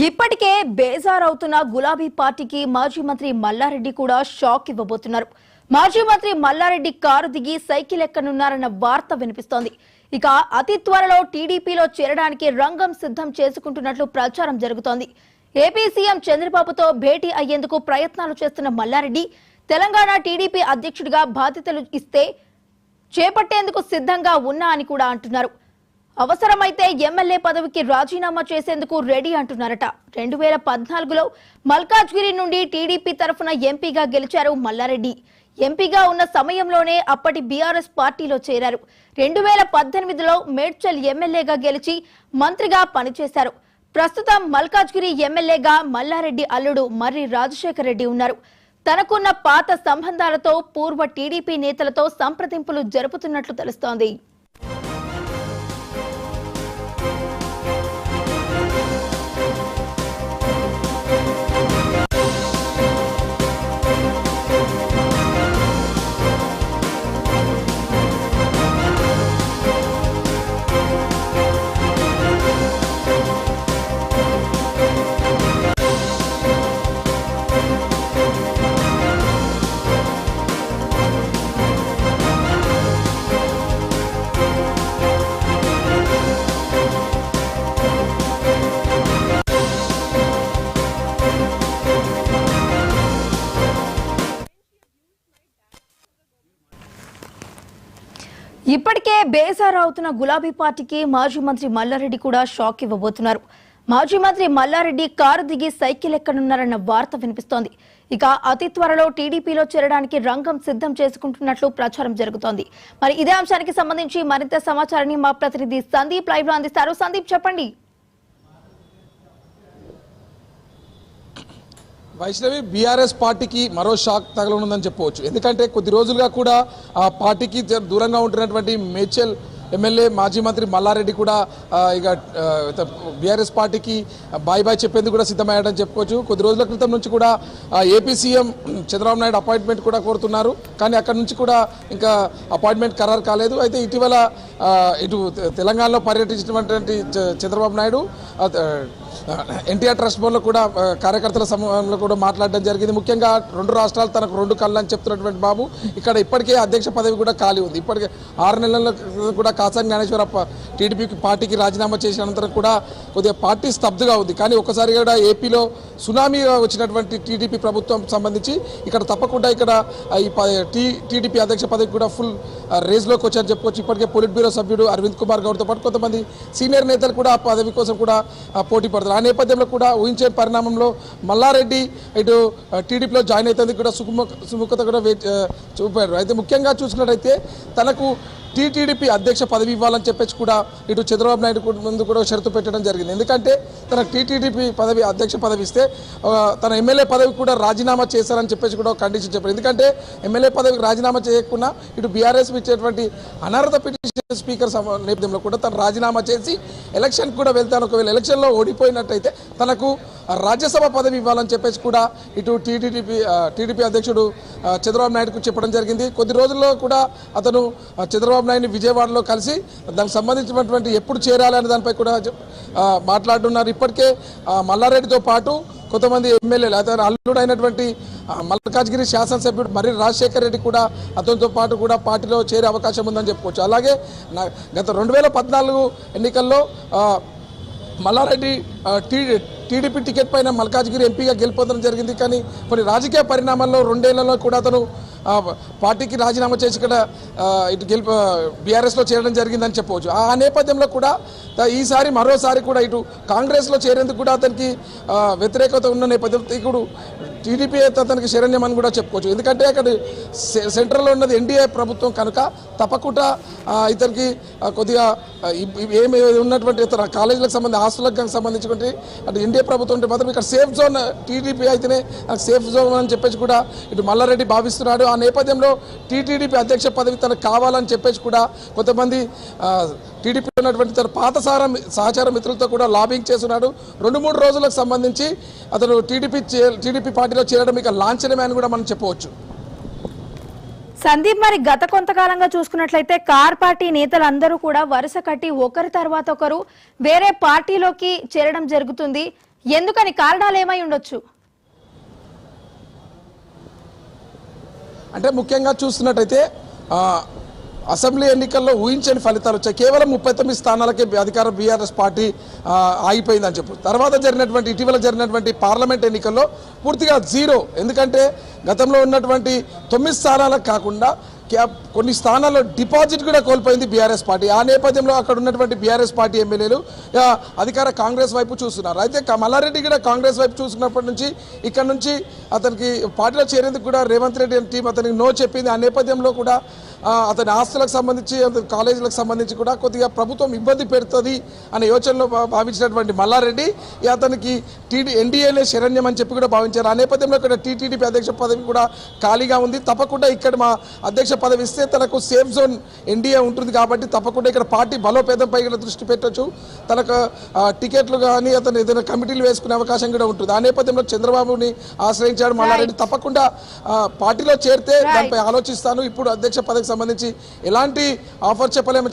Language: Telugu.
ఇప్పటికే బేజారవుతున్న గులాబీ పార్టీకి మాజీ మంత్రి మల్లారెడ్డి కూడా షాక్ ఇవ్వబోతున్నారు. మాజీ మంత్రి మల్లారెడ్డి కారు దిగి సైకిల్ ఎక్కనున్నారన్న వార్త వినిపిస్తోంది. ఇక అతి త్వరలో టీడీపీలో చేరడానికి రంగం సిద్ధం చేసుకుంటున్నట్లు ప్రచారం జరుగుతోంది. ఏపీ సీఎం చంద్రబాబుతో భేటీ అయ్యేందుకు ప్రయత్నాలు చేస్తున్న మల్లారెడ్డి తెలంగాణ టీడీపీ అధ్యక్షుడిగా బాధ్యతలు ఇస్తే చేపట్టేందుకు సిద్ధంగా ఉన్నా అని కూడా అంటున్నారు. అవసరమైతే ఎమ్మెల్యే పదవికి రాజీనామా చేసేందుకు రెడీ అంటున్నారట. 2014లో మల్కాజ్గిరి నుండి టీడీపీ తరఫున ఎంపీగా గెలిచారు మల్లారెడ్డి. ఎంపీగా ఉన్న సమయంలోనే అప్పటి బీఆర్ఎస్ పార్టీలో చేరారు. 2018లో మేడ్చల్ ఎమ్మెల్యేగా గెలిచి మంత్రిగా పనిచేశారు. ప్రస్తుతం మల్కాజ్గిరి ఎమ్మెల్యేగా మల్లారెడ్డి అల్లుడు మర్రి రాజశేఖర్ రెడ్డి ఉన్నారు. తనకున్న పాత సంబంధాలతో పూర్వ టీడీపీ నేతలతో సంప్రదింపులు జరుపుతున్నట్లు తెలుస్తోంది. ఇప్పటికే బేజారవుతున్న గులాబీ పార్టీకి మాజీ మంత్రి మల్లారెడ్డి కూడా షాక్ ఇవ్వబోతున్నారు. మాజీ మంత్రి మల్లారెడ్డి కారు దిగి సైకిల్ ఎక్కనున్నారన్న వార్త వినిపిస్తోంది. ఇక అతి త్వరలో టీడీపీలో చేరడానికి రంగం సిద్ధం చేసుకుంటున్నట్లు ప్రచారం జరుగుతోంది. మరి ఇదే అంశానికి సంబంధించి మరింత సమాచారాన్ని మా ప్రతినిధి సందీప్ లైవ్ లో అందిస్తారు. సందీప్, చెప్పండి. వైష్ణవి, బీఆర్ఎస్ పార్టీకి మరో షాక్ తగలనుందని చెప్పవచ్చు. ఎందుకంటే కొద్ది రోజులుగా కూడా ఆ పార్టీకి దూరంగా ఉంటున్నటువంటి మేడ్చల్ ఎమ్మెల్యే మాజీ మంత్రి మల్లారెడ్డి కూడా ఇక బీఆర్ఎస్ పార్టీకి బాయ్ బాయ్ చెప్పేందుకు కూడా సిద్ధమయ్యాడని చెప్పుకోవచ్చు. కొద్ది రోజుల క్రితం నుంచి కూడా AP CM Chandrababu Naidu appointment కూడా కోరుతున్నారు. కానీ అక్కడి నుంచి కూడా ఇంకా అపాయింట్మెంట్ ఖరారు కాలేదు. అయితే ఇటీవల ఇటు తెలంగాణలో పర్యటించినటువంటి చంద్రబాబు నాయుడు ఎన్టీఆర్ ట్రస్ట్ బోర్డులో కూడా కార్యకర్తల సమూహంలో కూడా మాట్లాడడం జరిగింది. ముఖ్యంగా రెండు రాష్ట్రాలు తనకు రెండు కళ్ళు అని చెప్తున్నటువంటి బాబు ఇక్కడ ఇప్పటికే అధ్యక్ష పదవి కూడా ఖాళీ ఉంది. ఇప్పటికే 6 నెలల కూడా కాసాని జ్ఞానేశ్వరప్ప టీడీపీ పార్టీకి రాజీనామా చేసిన అనంతరం కూడా కొద్దిగా పార్టీ స్తబ్దుగా ఉంది. కానీ ఒక్కసారి కూడా ఏపీలో సునామీగా వచ్చినటువంటి టీడీపీ ప్రభుత్వం సంబంధించి ఇక్కడ తప్పకుండా ఇక్కడ ఈ టీడీపీ అధ్యక్ష పదవికి కూడా ఫుల్ రేస్లోకి వచ్చారని చెప్పుకోవచ్చు. ఇప్పటికే పొలిట్ బ్యూరో సభ్యుడు అరవింద్ కుమార్ గౌడ్తో పాటు కొంతమంది సీనియర్ నేతలు కూడా ఆ పదవి కోసం కూడా పోటీ పడుతున్నారు. ఆ నేపథ్యంలో కూడా ఊహించే పరిణామంలో మల్లారెడ్డి ఇటు టీడీపీలో జాయిన్ అవుతుంది కూడా సుముఖత కూడా చూపారు. అయితే ముఖ్యంగా చూసుకున్నట్టయితే తనకు టీడీపీ అధ్యక్ష పదవి ఇవ్వాలని చెప్పేసి కూడా ఇటు చంద్రబాబు నాయుడు ముందు కూడా షరతు పెట్టడం జరిగింది. ఎందుకంటే తన టీడీపీ పదవి అధ్యక్ష పదవి ఇస్తే తన ఎమ్మెల్యే పదవి కూడా రాజీనామా చేశారని చెప్పేసి కూడా కండిషన్ చెప్పారు. ఎందుకంటే ఎమ్మెల్యే పదవికి రాజీనామా చేయకుండా ఇటు బీఆర్ఎస్ ఇచ్చేటువంటి అనర్హత పిటిషన్ స్పీకర్ నేపథ్యంలో కూడా తను రాజీనామా చేసి ఎలక్షన్ కూడా వెళ్తాను. ఒకవేళ ఎలక్షన్లో ఓడిపోయినట్టయితే తనకు రాజ్యసభ పదవి ఇవ్వాలని చెప్పేసి కూడా ఇటు టీడీపీ అధ్యక్షుడు చంద్రబాబు నాయుడుకు చెప్పడం జరిగింది. కొద్ది రోజుల్లో కూడా అతను చంద్రబాబు నాయుడిని విజయవాడలో కలిసి దానికి సంబంధించినటువంటి ఎప్పుడు చేరాలి అనే దానిపై కూడా మాట్లాడుతున్నారు. ఇప్పటికే మల్లారెడ్డితో పాటు కొంతమంది ఎమ్మెల్యేలు అతను అల్లుడు అయినటువంటి మల్కాజ్గిరి శాసనసభ్యుడు మర్రి రాజశేఖర్ రెడ్డి కూడా అతనితో పాటు కూడా పార్టీలో చేరే అవకాశం ఉందని చెప్పుకోవచ్చు. అలాగే గత 2014 ఎన్నికల్లో మల్లారెడ్డి టీడీపీ టికెట్ పైన మల్కాజ్గిరి ఎంపీగా గెలిపొందడం జరిగింది. కానీ కొన్ని రాజకీయ పరిణామాల్లో 2 ఏళ్లలో కూడా అతను పార్టీకి రాజీనామా చేసి ఇక్కడ ఇటు బీఆర్ఎస్లో చేరడం జరిగిందని చెప్పవచ్చు. ఆ నేపథ్యంలో కూడా ఈసారి మరోసారి కూడా ఇటు కాంగ్రెస్లో చేరేందుకు కూడా అతనికి వ్యతిరేకత ఉన్న నేపథ్యంలో ఇప్పుడు టీడీపీ అతనికి శరణ్యమని కూడా చెప్పుకోవచ్చు. ఎందుకంటే అక్కడ సెంట్రల్లో ఉన్నది ఎన్డీఏ ప్రభుత్వం కనుక తప్పకుండా ఇతనికి కొద్దిగా ఏమి ఉన్నటువంటి ఇతర కాలేజీలకు సంబంధించి ఆస్తులకు సంబంధించినటువంటి అటు ఎన్డీఏ ప్రభుత్వం ఉంటే మాత్రం ఇక్కడ సేఫ్ జోన్ టీడీపీ అయితేనే సేఫ్ జోన్ అని చెప్పేసి కూడా ఇటు మల్లారెడ్డి భావిస్తున్నాడు. ఆ నేపథ్యంలో టీడీపీ అధ్యక్ష పదవి తనకు కావాలని చెప్పేసి కూడా కొంతమంది టీడీపీ ఉన్నటువంటి తన పాత సహచార మిత్రులతో కూడా లాబింగ్ చేస్తున్నాడు. 2-3 రోజులకు సంబంధించి అతను టీడీపీ పార్టీలో చేరడం ఇక లాంఛనమే అని కూడా మనం చెప్పవచ్చు. సందీప్, మరి గత కొంతకాలంగా చూసుకున్నట్లయితే కార్ పార్టీ నేతలందరూ కూడా వరుస కట్టి ఒకరి తర్వాత ఒకరు వేరే పార్టీలోకి చేరడం జరుగుతుంది. ఎందుకని కారణాలు ఏమై ఉండొచ్చు? అంటే ముఖ్యంగా చూస్తున్నట్టయితే అసెంబ్లీ ఎన్నికల్లో ఊహించని ఫలితాలు వచ్చాయి. కేవలం 39 స్థానాలకే అధికార బీఆర్ఎస్ పార్టీ ఆగిపోయిందని చెప్పు. తర్వాత ఇటీవల జరిగినటువంటి పార్లమెంట్ ఎన్నికల్లో పూర్తిగా జీరో. ఎందుకంటే గతంలో ఉన్నటువంటి 9 స్థానాలకు కాకుండా కొన్ని స్థానాల్లో డిపాజిట్ కూడా కోల్పోయింది బీఆర్ఎస్ పార్టీ. ఆ నేపథ్యంలో అక్కడ ఉన్నటువంటి బీఆర్ఎస్ పార్టీ ఎమ్మెల్యేలు అధికార కాంగ్రెస్ వైపు చూస్తున్నారు. అయితే మల్లారెడ్డి కూడా కాంగ్రెస్ వైపు చూసుకున్నప్పటి నుంచి ఇక్కడ నుంచి అతనికి పార్టీలో చేరేందుకు కూడా రేవంత్ రెడ్డి టీం అతనికి నో చెప్పింది. ఆ నేపథ్యంలో కూడా అతని ఆస్తులకు సంబంధించి కాలేజీలకు సంబంధించి కూడా కొద్దిగా ప్రభుత్వం ఇబ్బంది పెడుతుంది అనే యోచనలో భావించినటువంటి మల్లారెడ్డి అతనికి ఎన్డీఏనే శరణ్యం అని చెప్పి కూడా భావించారు. ఆ నేపథ్యంలో ఇక్కడ టీటీడీపీ అధ్యక్ష పదవి కూడా ఖాళీగా ఉంది. తప్పకుండా ఇక్కడ మా అధ్యక్ష పదవి ఇస్తే తనకు సేఫ్ జోన్ ఎన్డీఏ ఉంటుంది కాబట్టి తప్పకుండా ఇక్కడ పార్టీ బలోపేతంపై కూడా దృష్టి పెట్టొచ్చు. తనకు టికెట్లు కానీ అతను ఏదైనా కమిటీలు వేసుకునే అవకాశం కూడా ఉంటుంది. ఆ నేపథ్యంలో చంద్రబాబుని ఆశ్రయించాడు మల్లారెడ్డి. తప్పకుండా పార్టీలో చేరితే దానిపై ఆలోచిస్తాను. ఇప్పుడు అధ్యక్ష పదవికి సంబంధించి ఎలాంటి ఆఫర్ చెప్పలేము.